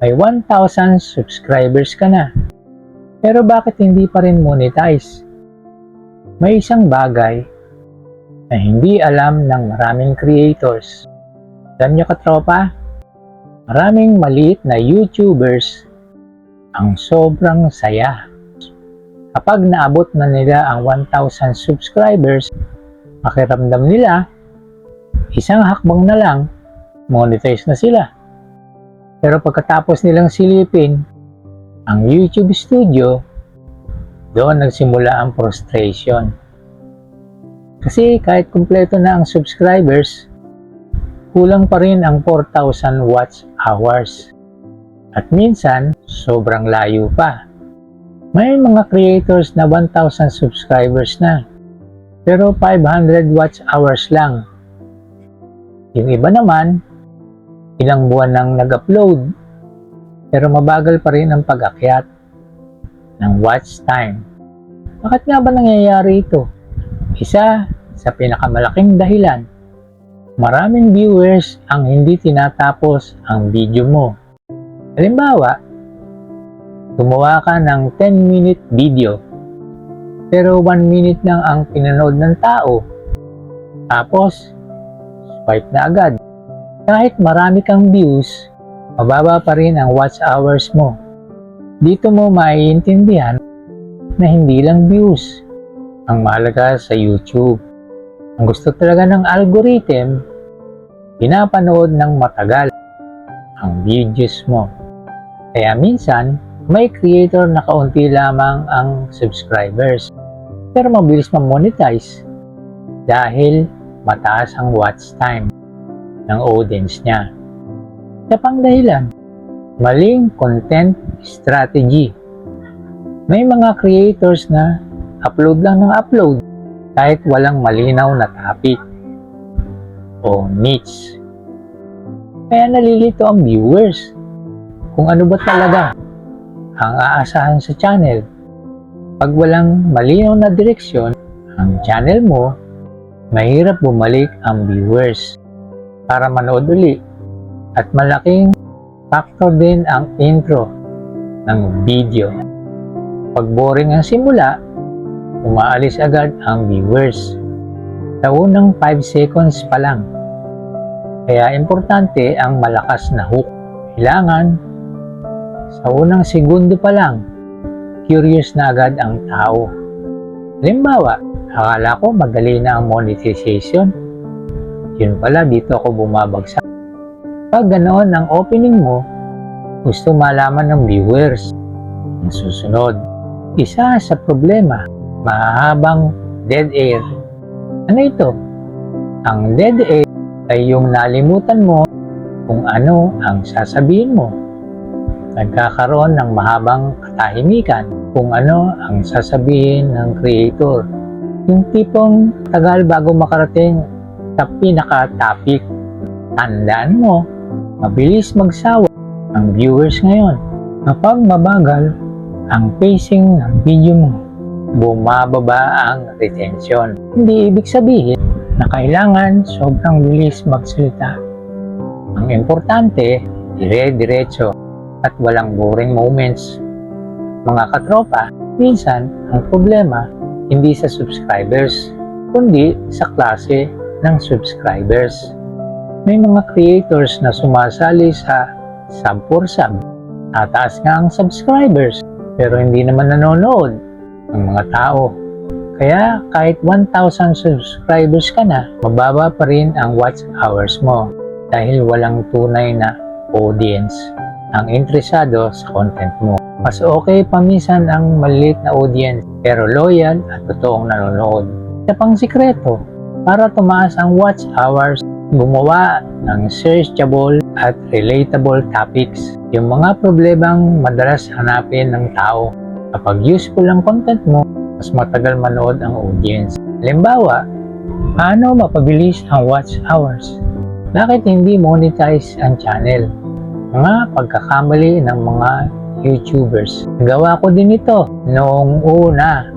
May 1,000 subscribers ka na. Pero bakit hindi pa rin monetize? May isang bagay na hindi alam ng maraming creators. Alam nyo katropa? Maraming maliit na YouTubers ang sobrang saya. Kapag naabot na nila ang 1,000 subscribers, pakiramdam nila, isang hakbang na lang, monetize na sila. Pero pagkatapos nilang silipin ang YouTube Studio, doon nagsimula ang frustration. Kasi kahit kumpleto na ang subscribers, kulang pa rin ang 4,000 watch hours. At minsan, sobrang layo pa. May mga creators na 1,000 subscribers na, pero 500 watch hours lang. Yung iba naman, ilang buwan nang nag-upload, pero mabagal pa rin ang pag-akyat ng watch time. Bakit nga ba nangyayari ito? Isa sa pinakamalaking dahilan, maraming viewers ang hindi tinatapos ang video mo. Halimbawa, gumawa ka ng 10-minute video, pero 1 minute lang ang pinanood ng tao. Tapos, swipe na agad. Kahit marami kang views, mababa pa rin ang watch hours mo. Dito mo maiintindihan na hindi lang views ang mahalaga sa YouTube. Ang gusto talaga ng algorithm, pinapanood ng matagal ang videos mo. Kaya minsan, may creator na kaunti lamang ang subscribers, pero mabilis ma-monetize dahil mataas ang watch time ng audience niya. Sa pang dahilan, maling content strategy. May mga creators na upload lang ng upload kahit walang malinaw na topic o niche. Kaya nalilito ang viewers kung ano ba talaga ang aasahan sa channel. Pag walang malinaw na direksyon ang channel mo, mahirap bumalik ang viewers para manood uli. At malaking factor din ang intro ng video. Pag boring ang simula, umaalis agad ang viewers sa unang 5 seconds pa lang. Kaya importante ang malakas na hook. Kailangan sa unang segundo pa lang, curious na agad ang tao. Halimbawa, akala ko madali na ang monetization. Yun pala, dito ako bumabagsak. Pag ganoon ang opening mo, gusto malaman ng viewers. Ang susunod, isa sa problema, mahahabang dead air. Ano ito? Ang dead air ay yung nalimutan mo kung ano ang sasabihin mo. Nagkakaroon ng mahabang katahimikan kung ano ang sasabihin ng creator. Yung tipong tagal bago makarating sa pinaka-topic. Tandaan mo, mabilis magsawa ang viewers ngayon. Kapag mabagal ang pacing ng video mo, bumababa ang retention. Hindi ibig sabihin na kailangan sobrang bilis magsalita. Ang importante, dire-diretso at walang boring moments. Mga katropa, minsan ang problema hindi sa subscribers, kundi sa klase ng subscribers. May mga creators na sumasali sa sub for sub. Tataas nga ang subscribers, pero hindi naman nanonood ang mga tao. Kaya kahit 1,000 subscribers ka na, mababa pa rin ang watch hours mo dahil walang tunay na audience ang interesado sa content mo. Mas okay paminsan ang maliit na audience pero loyal at totoong nanonood. Isa pang sikreto, para tumaas ang watch hours, gumawa ng searchable at relatable topics. Yung mga problemang madalas hanapin ng tao. Kapag useful ang content mo, mas matagal manood ang audience. Halimbawa, paano mapabilis ang watch hours? Bakit hindi monetize ang channel? Mga pagkakamali ng mga YouTubers. Gawa ko din ito noong una.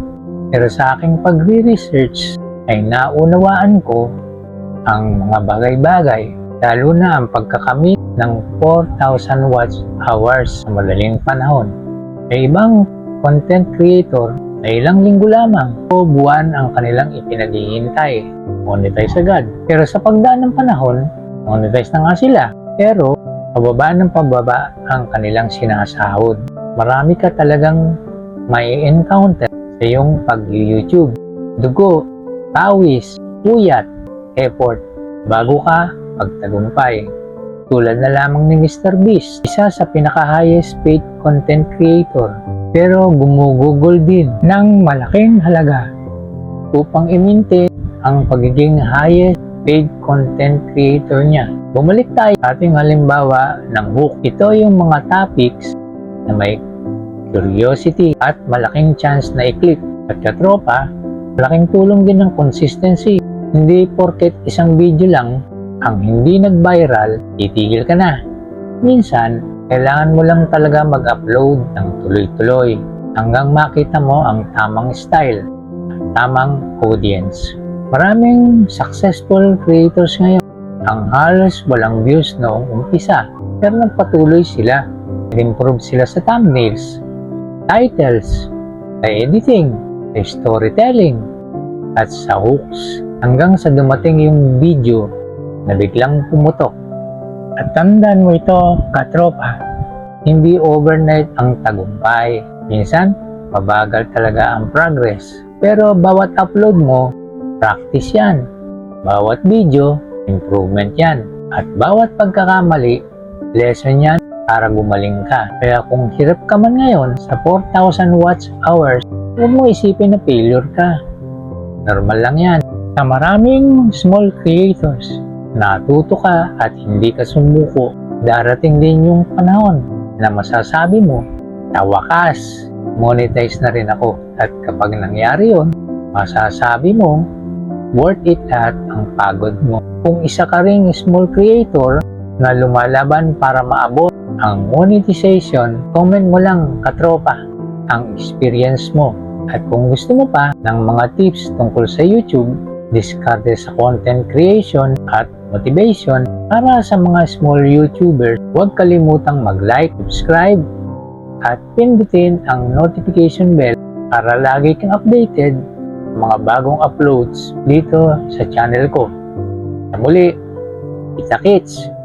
Pero sa aking pagre-research ay naunawaan ko ang mga bagay-bagay, lalo na ang pagkakamit ng 4,000 watch hours sa madaling panahon. May ibang content creator na ilang linggo lamang o buwan ang kanilang ipinaghihintay. Monetize agad. Pero sa pagdaan ng panahon, monetize na nga sila. Pero pababa ng pababa ang kanilang sinasahod. Marami ka talagang may encounter sa iyong pag-YouTube. Dugo, pawis, puyat, effort, bago ka magtagumpay. Tulad na lamang ni Mr. Beast, isa sa pinaka-highest paid content creator. Pero gumugugol din ng malaking halaga upang i-maintain ang pagiging highest paid content creator niya. Bumalik tayo sa ating halimbawa ng hook. Ito yung mga topics na may curiosity at malaking chance na i-click. At katropa, malaking tulong din ng consistency. Hindi porket isang video lang ang hindi nag-viral, titigil ka na. Minsan, kailangan mo lang talaga mag-upload ng tuloy-tuloy hanggang makita mo ang tamang style, tamang audience. Maraming successful creators ngayon ang halos walang views noong umpisa, pero nagpatuloy sila. Nag-improve sila sa thumbnails, titles, sa editing, sa storytelling, at sa hooks hanggang sa dumating yung video na biglang pumutok. At tandaan mo ito, katropa, hindi overnight ang tagumpay. Minsan, mabagal talaga ang progress. Pero bawat upload mo, practice yan. Bawat video, improvement yan. At bawat pagkakamali, lesson yan para gumaling ka. Kaya kung hirap ka man ngayon sa 4,000 watch hours, huwag mo isipin na failure ka. Normal lang yan. Sa maraming small creators, natuto ka at hindi ka sumuko, darating din yung panahon na masasabi mo, sa wakas, monetize na rin ako. At kapag nangyari yun, masasabi mo, worth it at ang pagod mo. Kung isa ka ring small creator na lumalaban para maabot ang monetization, comment mo lang, katropa, ang experience mo. At kung gusto mo pa ng mga tips tungkol sa YouTube, diskarte sa content creation at motivation para sa mga small YouTubers, huwag kalimutang mag-like, subscribe, at pindutin ang notification bell para lagi kang updated sa mga bagong uploads dito sa channel ko. Sa muli, kita-kits!